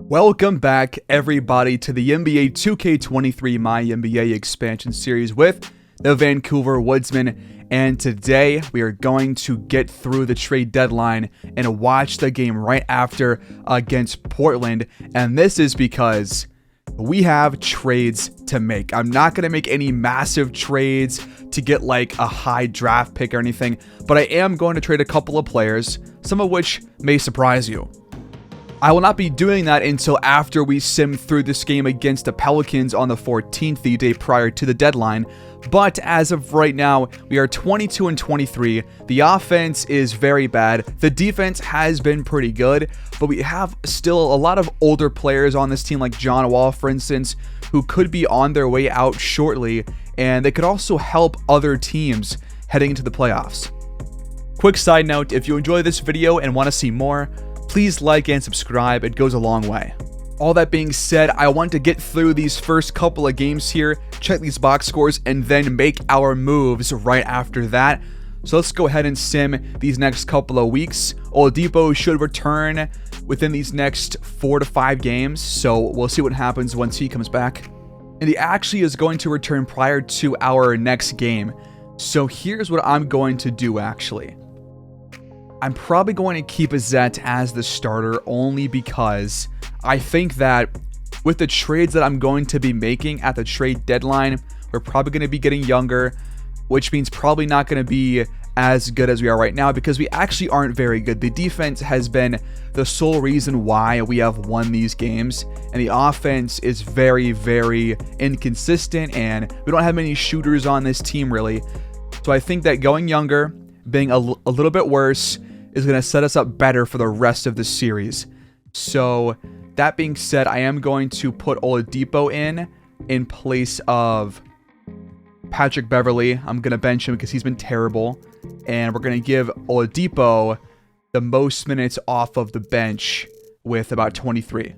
Welcome back, everybody, to the NBA 2K23 MyNBA Expansion series with the Vancouver Woodsmen. And today we are going to get through the trade deadline and watch the game right after against Portland. And this is because we have trades to make. I'm not going to make any massive trades to get like a high draft pick or anything, but I am going to trade a couple of players, some of which may surprise you. I will not be doing that until after we sim through this game against the Pelicans on the 14th, the day prior to the deadline. But as of right now, we are 22-23. The offense is very bad. The defense has been pretty good, but we have still a lot of older players on this team, like John Wall, for instance, who could be on their way out shortly, and they could also help other teams heading into the playoffs. Quick side note, if you enjoy this video and want to see more, please like and subscribe. It goes a long way. All that being said, I want to get through these first couple of games here, check these box scores, and then make our moves right after that. So let's go ahead and sim these next couple of weeks. Oladipo should return within these next 4 to 5 games, so we'll see what happens once he comes back. And he actually is going to return prior to our next game. So here's what I'm going to do actually. I'm probably going to keep Zet as the starter only because I think that with the trades that I'm going to be making at the trade deadline, we're probably going to be getting younger, which means probably not going to be as good as we are right now because we actually aren't very good. The defense has been the sole reason why we have won these games, and the offense is very, very inconsistent, and we don't have many shooters on this team really. So I think that going younger, being a little bit worse, is going to set us up better for the rest of the series. So that being said, I am going to put Oladipo in place of Patrick Beverley. I'm going to bench him because he's been terrible. And we're going to give Oladipo the most minutes off of the bench with about 23.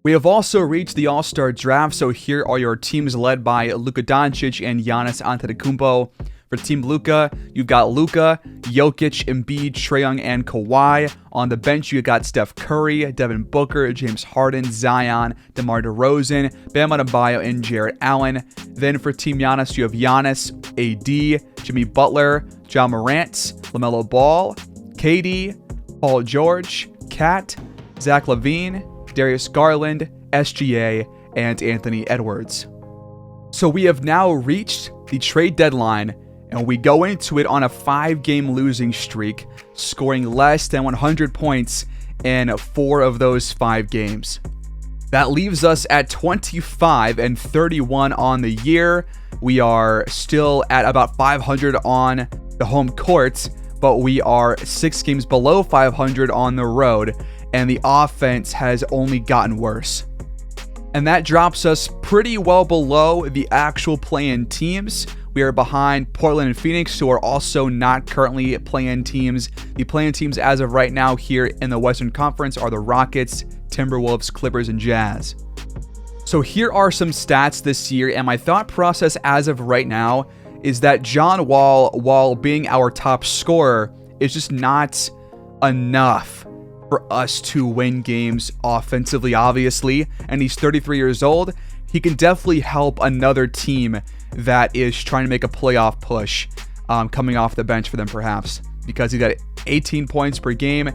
We have also reached the All-Star draft, so here are your teams led by Luka Doncic and Giannis Antetokounmpo. For Team Luka, you've got Luka, Jokic, Embiid, Trae Young, and Kawhi. On the bench, you got Steph Curry, Devin Booker, James Harden, Zion, DeMar DeRozan, Bam Adebayo, and Jarrett Allen. Then for Team Giannis, you have Giannis, AD, Jimmy Butler, Ja Morant, LaMelo Ball, KD, Paul George, Kat, Zach LaVine, Darius Garland, SGA, and Anthony Edwards. So we have now reached the trade deadline, and we go into it on a 5-game losing streak, scoring less than 100 points in 4 of those 5 games. That leaves us at 25-31 on the year. We are still at about 500 on the home court, but we are 6 games below 500 on the road, and the offense has only gotten worse. And that drops us pretty well below the actual play-in teams. We are behind Portland and Phoenix, who are also not currently play-in teams. The play-in teams as of right now here in the Western Conference are the Rockets, Timberwolves, Clippers, and Jazz. So here are some stats this year, and my thought process as of right now is that John Wall, while being our top scorer, is just not enough for us to win games offensively, obviously. And he's 33 years old. He can definitely help another team that is trying to make a playoff push coming off the bench for them, perhaps, because he got 18 points per game.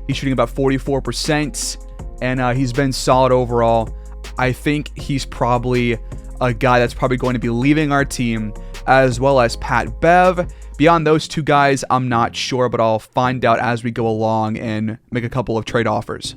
He's shooting about 44%, and he's been solid overall. I think he's probably a guy that's probably going to be leaving our team, as well as Pat Bev. Beyond those 2 guys, I'm not sure, but I'll find out as we go along and make a couple of trade offers.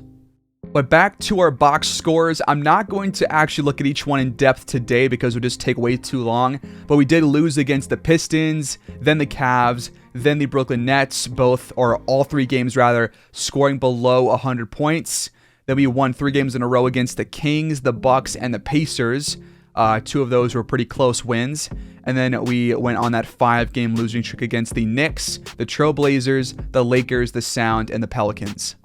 But back to our box scores, I'm not going to actually look at each one in depth today because it would just take way too long. But we did lose against the Pistons, then the Cavs, then the Brooklyn Nets, all 3 games rather, scoring below 100 points. Then we won 3 games in a row against the Kings, the Bucks, and the Pacers. 2 of those were pretty close wins. And then we went on that 5-game losing streak against the Knicks, the Trailblazers, the Lakers, the Sound, and the Pelicans.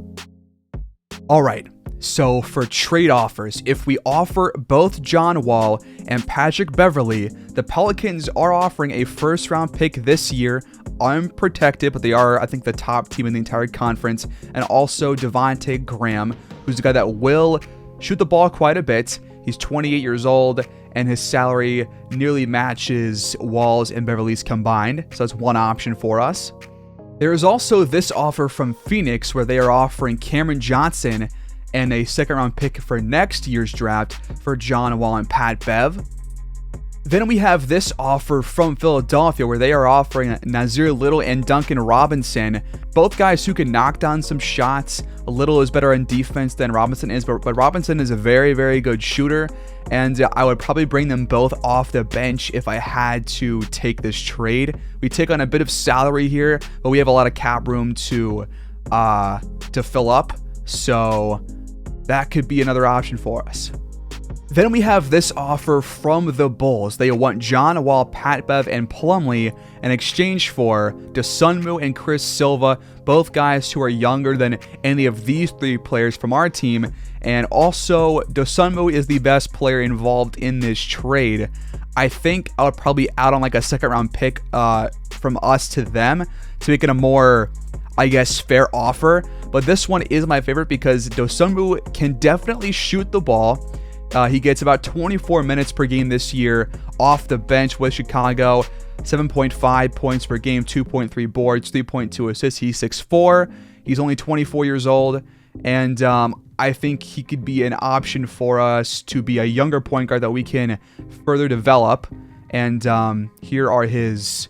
All right, so for trade offers, if we offer both John Wall and Patrick Beverley, the Pelicans are offering a first-round pick this year, unprotected, but they are, I think, the top team in the entire conference, and also Devontae Graham, who's a guy that will shoot the ball quite a bit. He's 28 years old, and his salary nearly matches Wall's and Beverly's combined, so that's one option for us. There is also this offer from Phoenix where they are offering Cameron Johnson and a second-round pick for next year's draft for John Wall and Pat Bev. Then we have this offer from Philadelphia where they are offering Nazir Little and Duncan Robinson, both guys who can knock down some shots. Little is better on defense than Robinson is, but Robinson is a very, very good shooter, and I would probably bring them both off the bench if I had to take this trade. We take on a bit of salary here, but we have a lot of cap room to fill up, so that could be another option for us. Then we have this offer from the Bulls. They want John Wall, Pat Bev, and Plumlee in exchange for Dosunmu and Chris Silva, both guys who are younger than any of these three players from our team. And also, Dosunmu is the best player involved in this trade. I think I would probably add on like a second-round pick from us to them to make it a more, I guess, fair offer. But this one is my favorite because Dosunmu can definitely shoot the ball. He gets about 24 minutes per game this year off the bench with Chicago. 7.5 points per game, 2.3 boards, 3.2 assists. He's 6'4". He's only 24 years old. And I think he could be an option for us to be a younger point guard that we can further develop. And here are his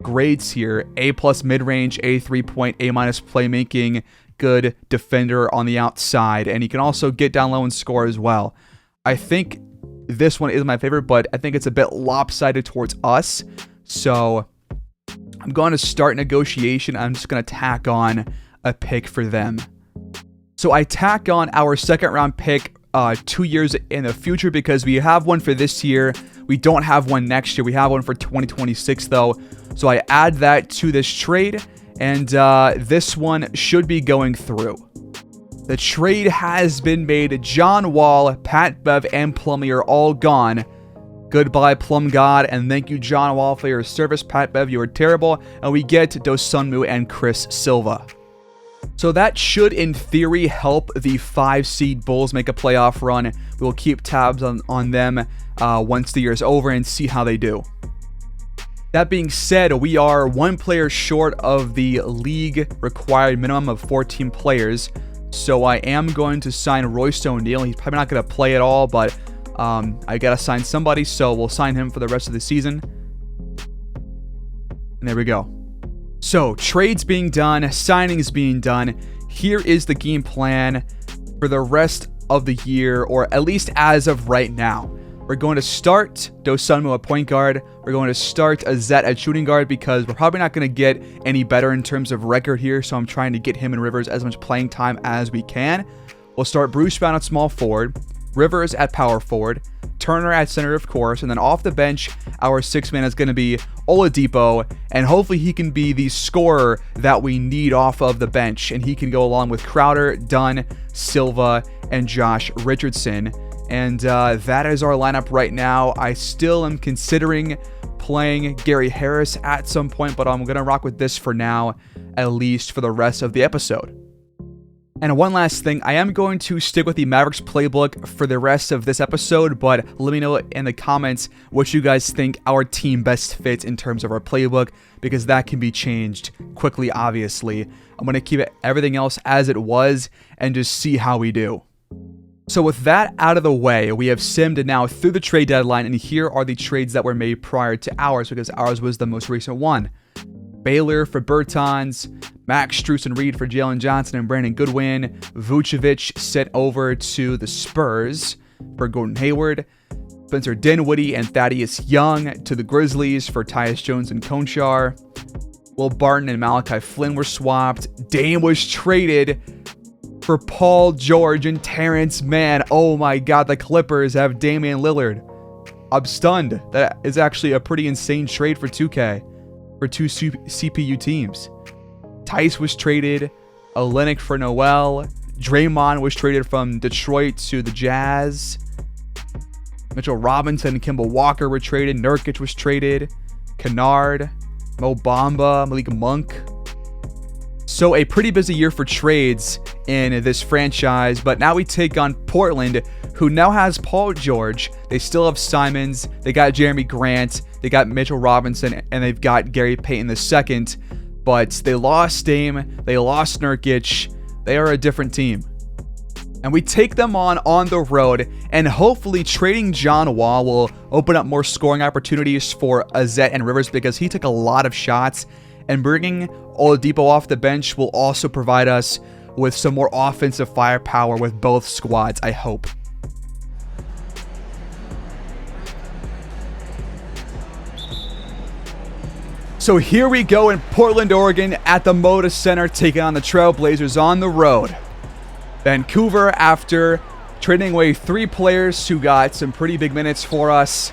grades here. A+ mid-range, A 3-point, A- playmaking, good defender on the outside. And he can also get down low and score as well. I think this one is my favorite, but I think it's a bit lopsided towards us. So I'm going to start negotiation. I'm just going to tack on a pick for them. So I tack on our second round pick 2 years in the future because we have one for this year. We don't have one next year. We have one for 2026 though. So I add that to this trade, and this one should be going through. The trade has been made. John Wall, Pat Bev, and Plumlee are all gone. Goodbye, Plum God, and thank you, John Wall, for your service. Pat Bev, you are terrible. And we get Dosunmu and Chris Silva. So that should, in theory, help the 5-seed Bulls make a playoff run. We will keep tabs on them once the year is over and see how they do. That being said, we are one player short of the league required minimum of 14 players. So I am going to sign Royce O'Neal. He's probably not going to play at all, but I got to sign somebody, so we'll sign him for the rest of the season. And there we go. So trades being done, signings being done. Here is the game plan for the rest of the year, or at least as of right now. We're going to start Dosunmu at point guard. We're going to start Azette at shooting guard because we're probably not going to get any better in terms of record here. So I'm trying to get him and Rivers as much playing time as we can. We'll start Bruce Brown at small forward, Rivers at power forward, Turner at center, of course, and then off the bench, our sixth man is going to be Oladipo, and hopefully he can be the scorer that we need off of the bench, and he can go along with Crowder, Dunn, Silva, and Josh Richardson. And that is our lineup right now. I still am considering playing Gary Harris at some point, but I'm going to rock with this for now, at least for the rest of the episode. And one last thing, I am going to stick with the Mavericks playbook for the rest of this episode, but let me know in the comments what you guys think our team best fits in terms of our playbook, because that can be changed quickly, obviously. I'm going to keep everything else as it was and just see how we do. So with that out of the way, we have simmed now through the trade deadline, and here are the trades that were made prior to ours, because ours was the most recent one. Baylor for Bertans, Max Strus and Reed for Jalen Johnson and Brandon Goodwin, Vucevic sent over to the Spurs for Gordon Hayward, Spencer Dinwiddie and Thaddeus Young to the Grizzlies for Tyus Jones and Konchar, Will Barton and Malachi Flynn were swapped, Dame was traded for Paul George and Terrence Mann. Oh my god, the Clippers have Damian Lillard. I'm stunned. That is actually a pretty insane trade for 2K, for two CPU teams. Tice was traded, Olynyk for Noel, Draymond was traded from Detroit to the Jazz, Mitchell Robinson and Kemba Walker were traded, Nurkic was traded, Kennard, Mo Bamba, Malik Monk. So a pretty busy year for trades, in this franchise. But now we take on Portland, who now has Paul George. They still have Simons. They got Jeremy Grant. They got Mitchell Robinson, and they've got Gary Payton II. But they lost Dame. They lost Nurkic. They are a different team. And we take them on the road, and hopefully trading John Wall will open up more scoring opportunities for Azette and Rivers, because he took a lot of shots, and bringing Oladipo off the bench will also provide us with some more offensive firepower with both squads, I hope. So here we go in Portland, Oregon at the Moda Center, taking on the Trailblazers on the road. Vancouver, after trading away 3 players who got some pretty big minutes for us.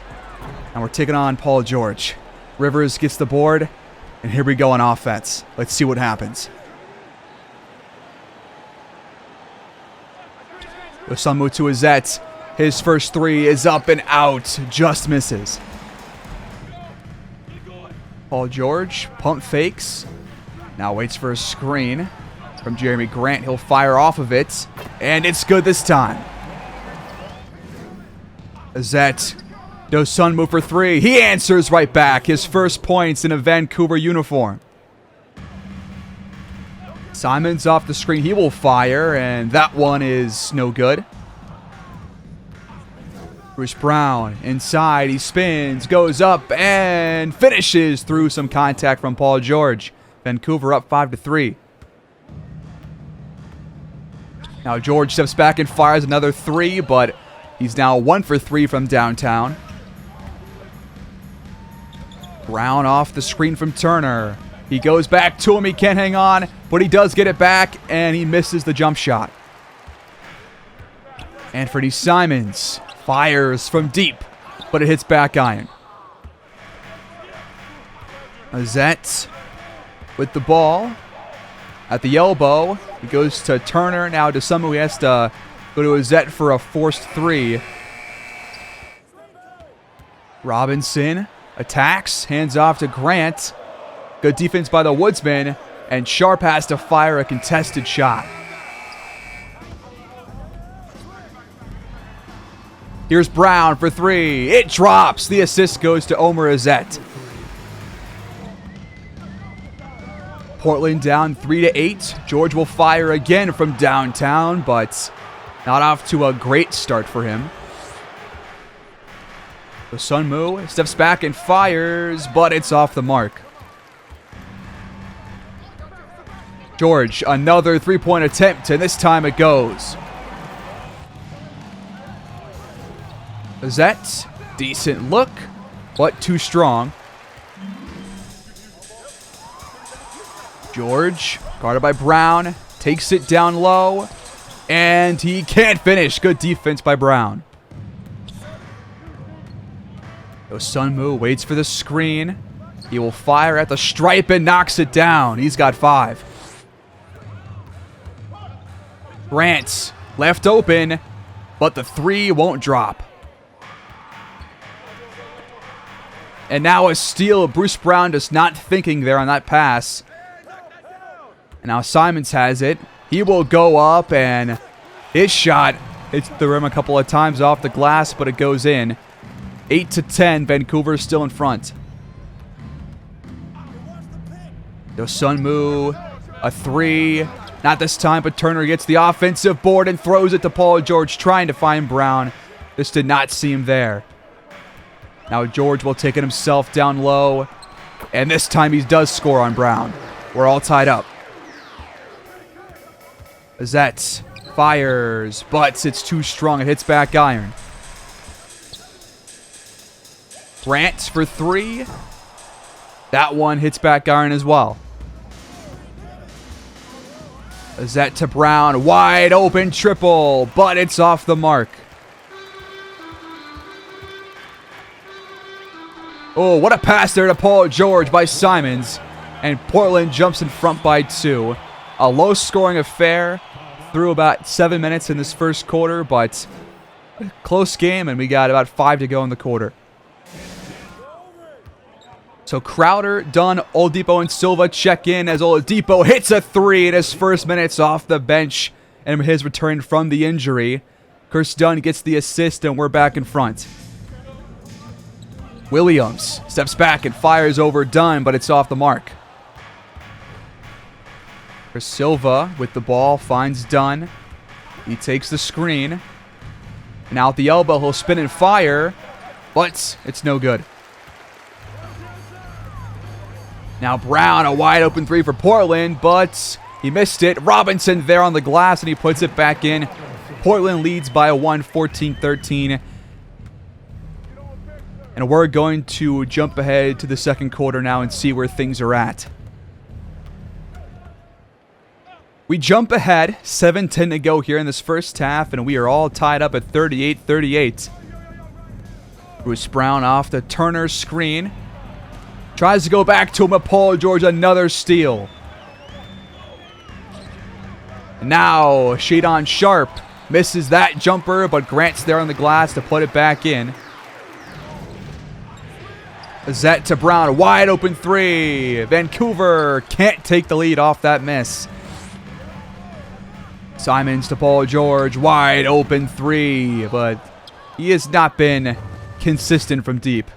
And we're taking on Paul George. Rivers gets the board, and here we go on offense. Let's see what happens. Osunmu to Azette. His first 3 is up and out. Just misses. Paul George, pump fakes. Now waits for a screen from Jeremy Grant. He'll fire off of it, and it's good this time. Azette, Osunmu for 3. He answers right back. His first points in a Vancouver uniform. Simons off the screen. He will fire, and that one is no good. Bruce Brown inside. He spins, goes up, and finishes through some contact from Paul George. Vancouver up 5-3. Now George steps back and fires another 3, but he's now 1 for 3 from downtown. Brown off the screen from Turner. He goes back to him. He can't hang on, but he does get it back, and he misses the jump shot. Anthony Simons fires from deep, but it hits back iron. Azette with the ball at the elbow. He goes to Turner. Now to someone who has to go to Azette for a forced 3. Robinson attacks, hands off to Grant. Good defense by the Woodsmen, and Sharp has to fire a contested shot. Here's Brown for 3. It drops. The assist goes to Omer Azette. Portland down 3-8. George will fire again from downtown, but not off to a great start for him. Osunmu steps back and fires, but it's off the mark. George, another 3-point attempt, and this time it goes. Azette, decent look, but too strong. George, guarded by Brown, takes it down low, and he can't finish. Good defense by Brown. Osunmu waits for the screen. He will fire at the stripe and knocks it down. He's got 5. Grant, left open, but the 3 won't drop. And now a steal. Bruce Brown just not thinking there on that pass. And now Simons has it. He will go up, and his shot hits the rim a couple of times off the glass, but it goes in. 8-10, Vancouver is still in front. Osunmu, a 3. Not this time, but Turner gets the offensive board and throws it to Paul George, trying to find Brown. This did not seem there. Now George will take it himself down low, and this time he does score on Brown. We're all tied up. Azette fires, but it's too strong. It hits back iron. Grant for 3. That one hits back iron as well. Azette to Brown. Wide open triple, but it's off the mark. Oh, what a pass there to Paul George by Simons. And Portland jumps in front by 2. A low-scoring affair through about 7 minutes in this first quarter, but a close game, and we got about 5 to go in the quarter. So Crowder, Dunn, Oladipo, and Silva check in as Oladipo hits a 3 in his first minutes off the bench. and his return from the injury. Chris Dunn gets the assist, and we're back in front. Williams steps back and fires over Dunn, but it's off the mark. Chris Silva with the ball finds Dunn. He takes the screen. Now at the elbow, he'll spin and fire, but it's no good. Now Brown, a wide open three for Portland, but he missed it. Robinson there on the glass, and he puts it back in. Portland leads by a 1, 14-13. And we're going to jump ahead to the second quarter now and see where things are at. We jump ahead, 7:10 to go here in this first half, and we are all tied up at 38-38. Bruce Brown off the Turner screen. Tries to go back to him, but Paul George, another steal. And now, Shadon Sharp misses that jumper, but Grant's there on the glass to put it back in. Zet to Brown, wide open three. Vancouver can't take the lead off that miss. Simons to Paul George, wide open three, but he has not been consistent from deep.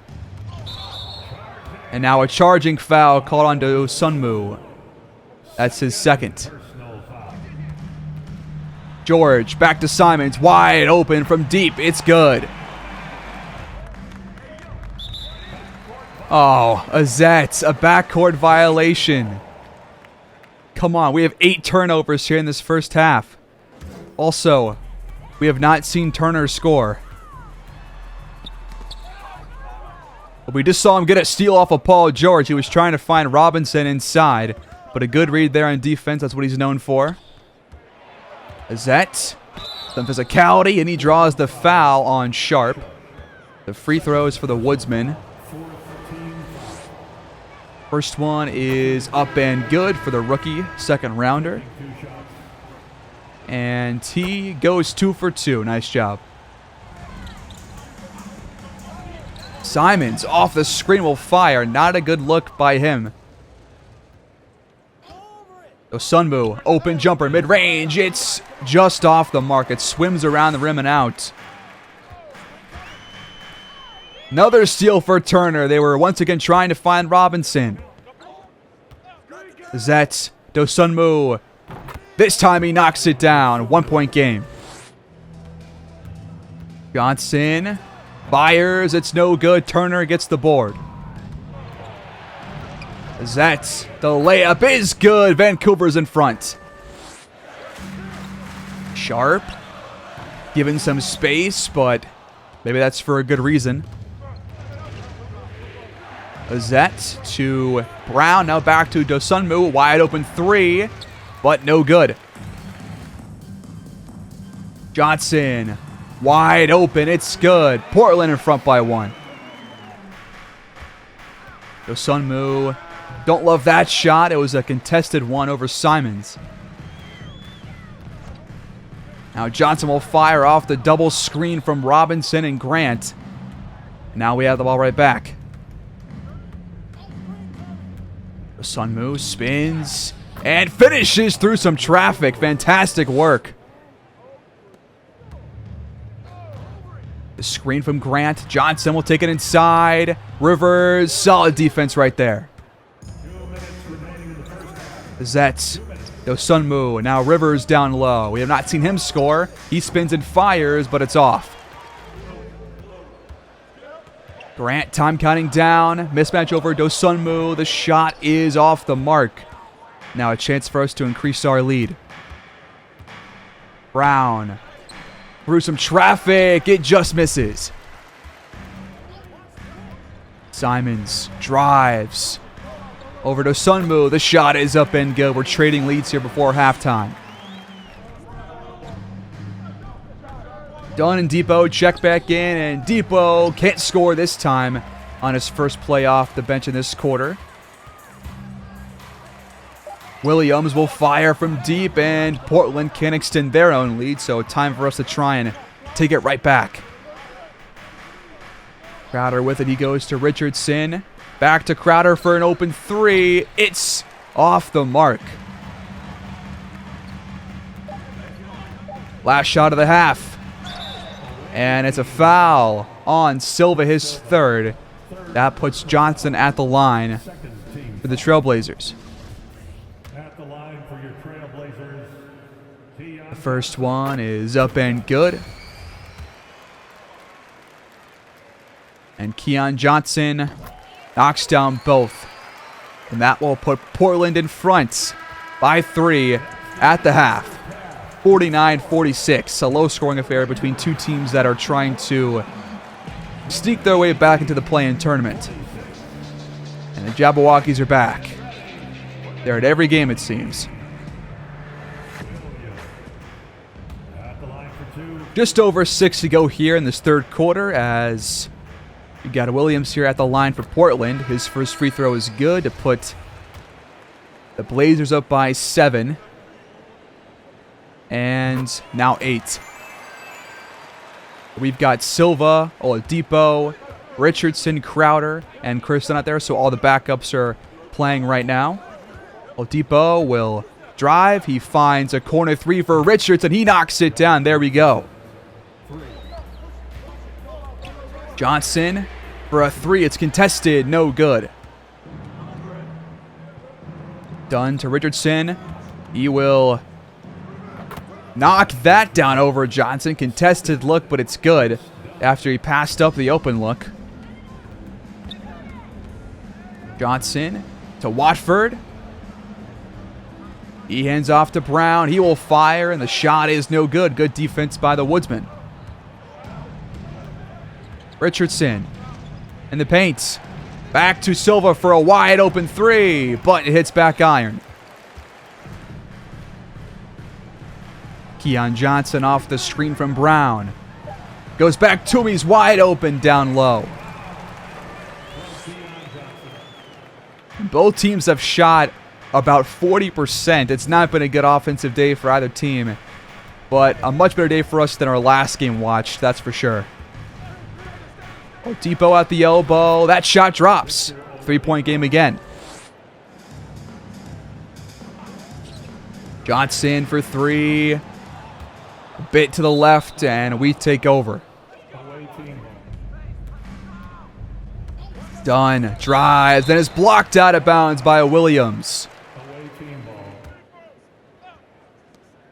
And now a charging foul called on to Sunmu. That's his second. George back to Simons, wide open from deep. It's good. Oh, Azette, a backcourt violation. Come on, we have 8 turnovers here in this first half. Also, we have not seen Turner score. But we just saw him get a steal off of Paul George. He was trying to find Robinson inside, but a good read there on defense. That's what he's known for. Azette, some physicality, and he draws the foul on Sharp. The free throws for the Woodsmen. First one is up and good for the rookie second rounder. And he goes 2 for 2. Nice job. Simons off the screen will fire. Not a good look by him. So Sunmu, open jumper, mid-range. It's just off the mark. It swims around the rim and out. Another steal for Turner. They were once again trying to find Robinson. Zet, Dosunmu. This time he knocks it down. 1-point game. Johnson fires. It's no good. Turner gets the board. Zet, the layup is good. Vancouver's in front. Sharp. Given some space, but maybe that's for a good reason. Zet to Brown. Now back to Dosunmu. Wide open three, but no good. Johnson. Wide open. It's good. Portland in front by 1. Dosunmu. Don't love that shot. It was a contested one over Simons. Now Johnson will fire off the double screen from Robinson and Grant. Now we have the ball right back. Sunmu spins and finishes through some traffic. Fantastic work. The screen from Grant. Johnson will take it inside. Rivers, solid defense right there. Zet, Dosunmu. Now Rivers down low. We have not seen him score. He spins and fires, but it's off. Grant, time counting down. Mismatch over Dosunmu. The shot is off the mark. Now a chance for us to increase our lead. Brown. Through some traffic. It just misses. Simons drives. Over to Sunmu. The shot is up and good. We're trading leads here before halftime. Dunn and Depot check back in, and Depot can't score this time on his first play off the bench in this quarter. Williams will fire from deep, and Portland can extend their own lead, so time for us to try and take it right back. Crowder with it. He goes to Richardson. Back to Crowder for an open three. It's off the mark. Last shot of the half. And it's a foul on Silva, his third. That puts Johnson at the line for the Trailblazers. The first one is up and good. And Keon Johnson knocks down both. And that will put Portland in front by 3 at the half. 49-46. A low-scoring affair between two teams that are trying to sneak their way back into the play-in tournament. And the Jabberwockies are back. They're at every game, it seems. Just over 6 to go here in this third quarter as you got Williams here at the line for Portland. His first free throw is good to put the Blazers up by 7. And now 8. We've got Silva, Oladipo, Richardson, Crowder, and Kristen out there. So all the backups are playing right now. Oladipo will drive. He finds a corner three for Richardson. He knocks it down. There we go. Johnson for a three. It's contested. No good. Done to Richardson. He will knock that down over Johnson. Contested look, but it's good after he passed up the open look. Johnson to Watford. He hands off to Brown. He will fire, and the shot is no good. Good defense by the Woodsmen. Richardson in the paint. Back to Silva for a wide open three, but it hits back iron. Keon Johnson off the screen from Brown. Goes back to him. He's wide open down low. Both teams have shot about 40%. It's not been a good offensive day for either team, but a much better day for us than our last game watched, that's for sure. Oladipo at the elbow. That shot drops. 3-point game again. Johnson for three. A bit to the left, and we take over. Dunn drives, then is blocked out of bounds by Williams.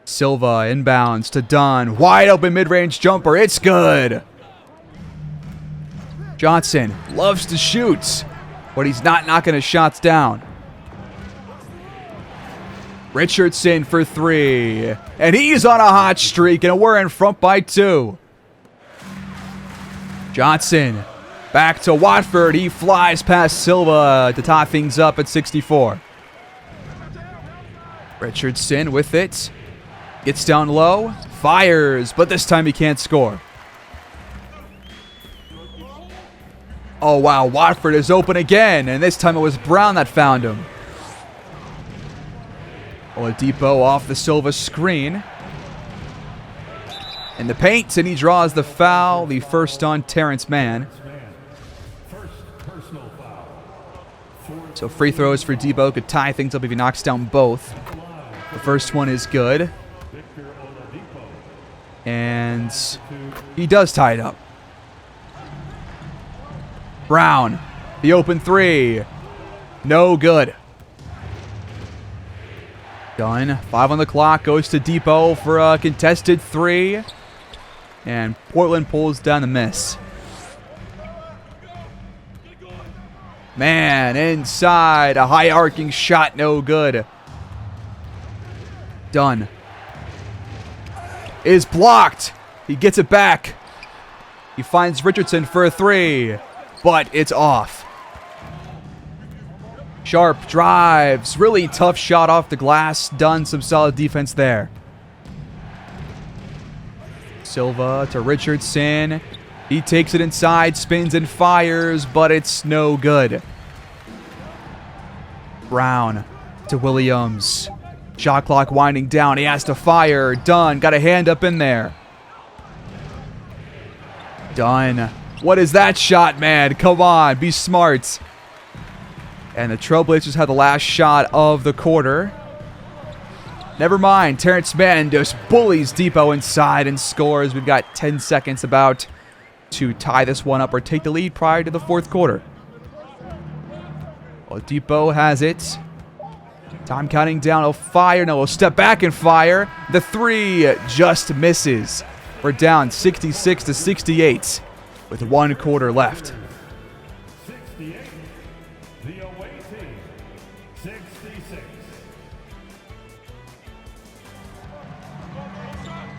Silva inbounds to Dunn. Wide open mid-range jumper. It's good. Johnson loves to shoot, but he's not knocking his shots down. Richardson for three. And he's on a hot streak, and we're in front by 2. Johnson back to Watford. He flies past Silva to tie things up at 64. Richardson with it. Gets down low. Fires, but this time he can't score. Oh, wow. Watford is open again, and this time it was Brown that found him. Oladipo off the Silva screen. In the paint, and he draws the foul. The first on Terrence Mann. So free throws for Debo could tie things up if he knocks down both. The first one is good. And he does tie it up. Brown, the open three. No good. Done. 5 on the clock. Goes to Depot for a contested three. And Portland pulls down the miss. Man, inside. A high arcing shot. No good. Done. Is blocked. He gets it back. He finds Richardson for a three. But it's off. Sharp drives. Really tough shot off the glass. Done. Some solid defense there. Silva to Richardson. He takes it inside, spins and fires, but it's no good. Brown to Williams. Shot clock winding down. He has to fire. Dunn got a hand up in there. Dunn. What is that shot, man? Come on, be smart. And the Trailblazers had the last shot of the quarter. Never mind. Terrence Mann just bullies Depot inside and scores. We've got 10 seconds about to tie this one up or take the lead prior to the fourth quarter. Well, Depot has it. Time counting down. He'll fire. No, he'll step back and fire. The three just misses. We're down 66 to 68 with 1 quarter left. 68. The away team, 66.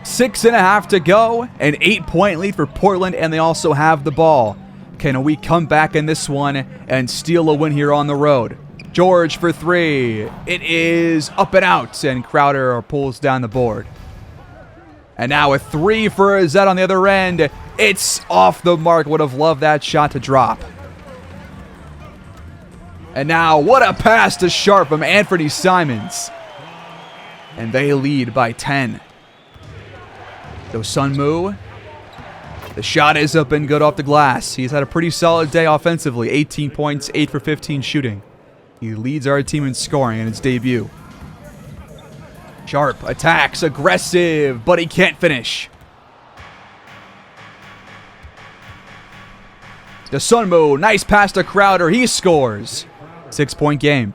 6.5 to go. An 8-point lead for Portland, and they also have the ball. Can we come back in this one and steal a win here on the road? George for three. It is up and out, and Crowder pulls down the board. And now a three for Zed on the other end. It's off the mark. Would have loved that shot to drop. And now, what a pass to Sharp from Anthony Simons. And they lead by 10. Dosunmu. The shot is up and good off the glass. He's had a pretty solid day offensively. 18 points, 8 for 15 shooting. He leads our team in scoring in his debut. Sharp attacks, aggressive, but he can't finish. Dosunmu, nice pass to Crowder. He scores. 6-point game.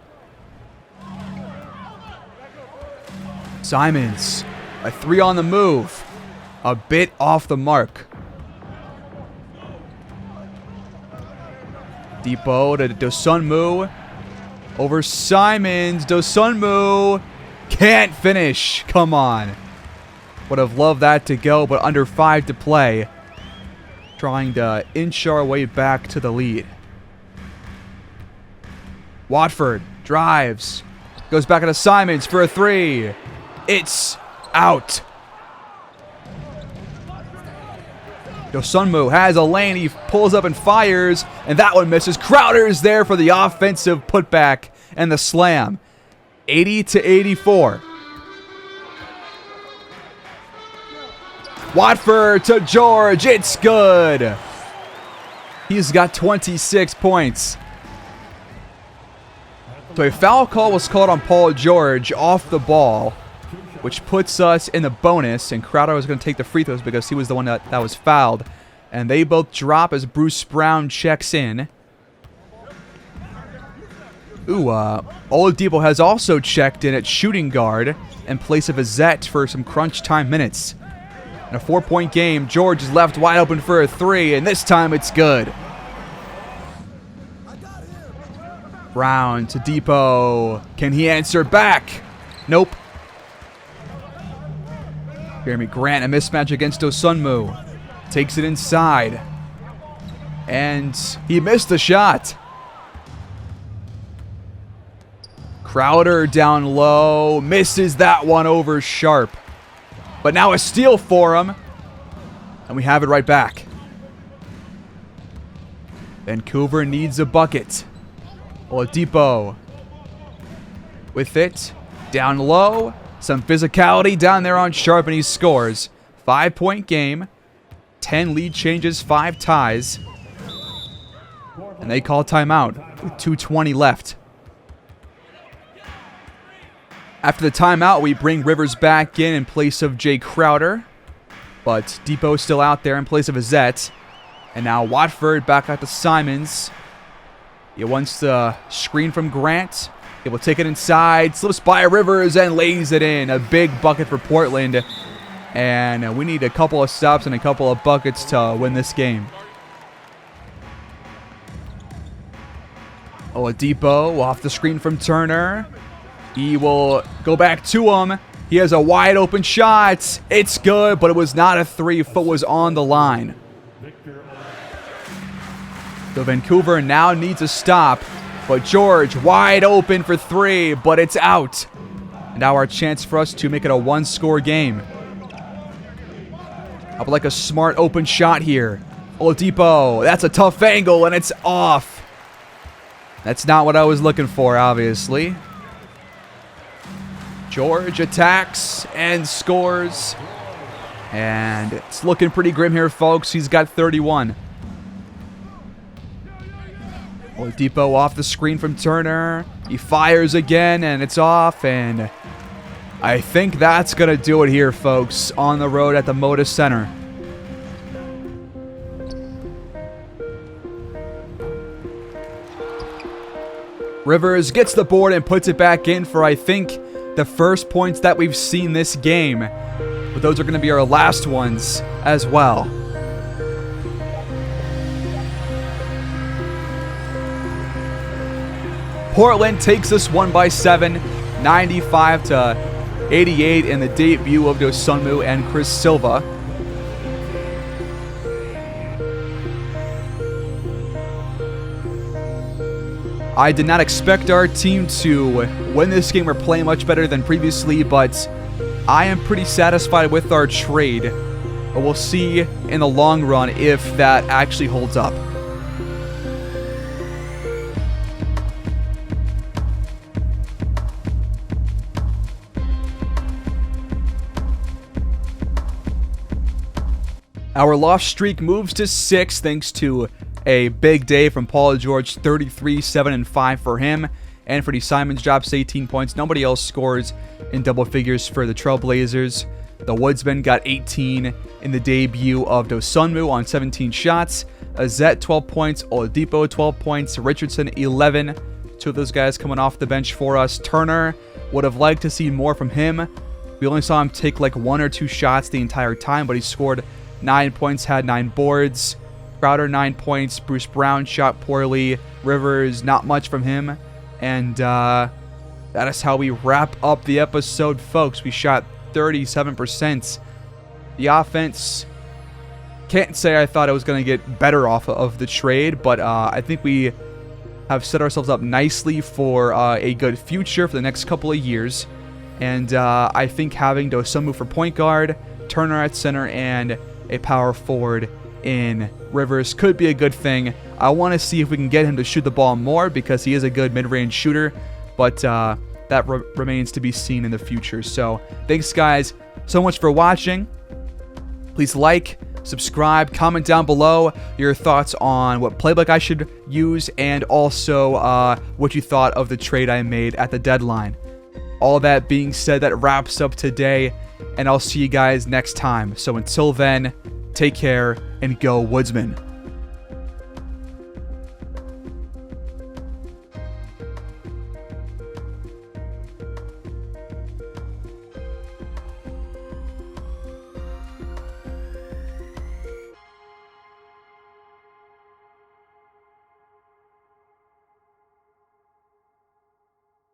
Simons, a three on the move. A bit off the mark. Depot to Dosunmu. Over Simons. Dosunmu can't finish. Come on. Would have loved that to go, but under 5 to play. Trying to inch our way back to the lead. Watford drives. Goes back into Simons for a three. It's out. Dosunmu has a lane. He pulls up and fires, and that one misses. Crowder is there for the offensive putback and the slam. 80 to 84. Watford to George. It's good. He's got 26 points. So a foul call was called on Paul George off the ball, which puts us in the bonus, and Crowder was going to take the free throws because he was the one that was fouled. And they both drop as Bruce Brown checks in. Oladipo has also checked in at shooting guard in place of Azette for some crunch time minutes. In a 4-point game, George is left wide open for a three, and this time it's good. Brown to Depot. Can he answer back? Nope. Jeremy Grant, a mismatch against Dosunmu. Takes it inside. And he missed the shot. Crowder down low. Misses that one over Sharp. But now a steal for him. And we have it right back. Vancouver needs a bucket. Oladipo with it. Down low. Some physicality down there on Sharp, and he scores. 5-point game. 10 lead changes, 5 ties. And they call timeout with 2:20 left. After the timeout, we bring Rivers back in place of Jay Crowder. But Depot's still out there in place of Azette. And now Watford back out to Simons. He wants the screen from Grant. He will take it inside, slips by Rivers, and lays it in. A big bucket for Portland. And we need a couple of stops and a couple of buckets to win this game. Oladipo off the screen from Turner. He will go back to him. He has a wide open shot. It's good, but it was not a three. Foot was on the line. So Vancouver now needs a stop. But George wide open for three, but it's out. And now our chance for us to make it a one-score game. I would like a smart open shot here. Oladipo, that's a tough angle, and it's off. That's not what I was looking for, obviously. George attacks and scores. And it's looking pretty grim here, folks. He's got 31. Oladipo off the screen from Turner. He fires again, and it's off. And I think that's going to do it here, folks, on the road at the Moda Center. Rivers gets the board and puts it back in for, I think, the first points that we've seen this game. But those are going to be our last ones as well. Portland takes this one by 7, 95-88 in the debut of Dosunmu and Chris Silva. I did not expect our team to win this game or play much better than previously, but I am pretty satisfied with our trade. But we'll see in the long run if that actually holds up. Our loss streak moves to 6 thanks to a big day from Paul George, 33, 7, and 5 for him. Anthony Simons drops 18 points. Nobody else scores in double figures for the Trailblazers. The Woodsmen got 18 in the debut of Dosunmu on 17 shots. Azette, 12 points. Oladipo, 12 points. Richardson, 11. Two of those guys coming off the bench for us. Turner, would have liked to see more from him. We only saw him take like 1 or 2 shots the entire time, but he scored 9 points, had 9 boards. Crowder, 9 points. Bruce Brown shot poorly. Rivers, not much from him. And that is how we wrap up the episode, folks. We shot 37%. The offense, can't say I thought I was going to get better off of the trade, but I think we have set ourselves up nicely for a good future for the next couple of years. And I think having Dosunmu for point guard, Turner at center, and a power forward in Rivers could be a good thing. I want to see if we can get him to shoot the ball more because he is a good mid-range shooter, but that remains to be seen in the future. So thanks, guys, so much for watching. Please like, subscribe, comment down below your thoughts on what playbook I should use and also what you thought of the trade I made at the deadline. All that being said, that wraps up today, and I'll see you guys next time. So until then, take care and go Woodsmen.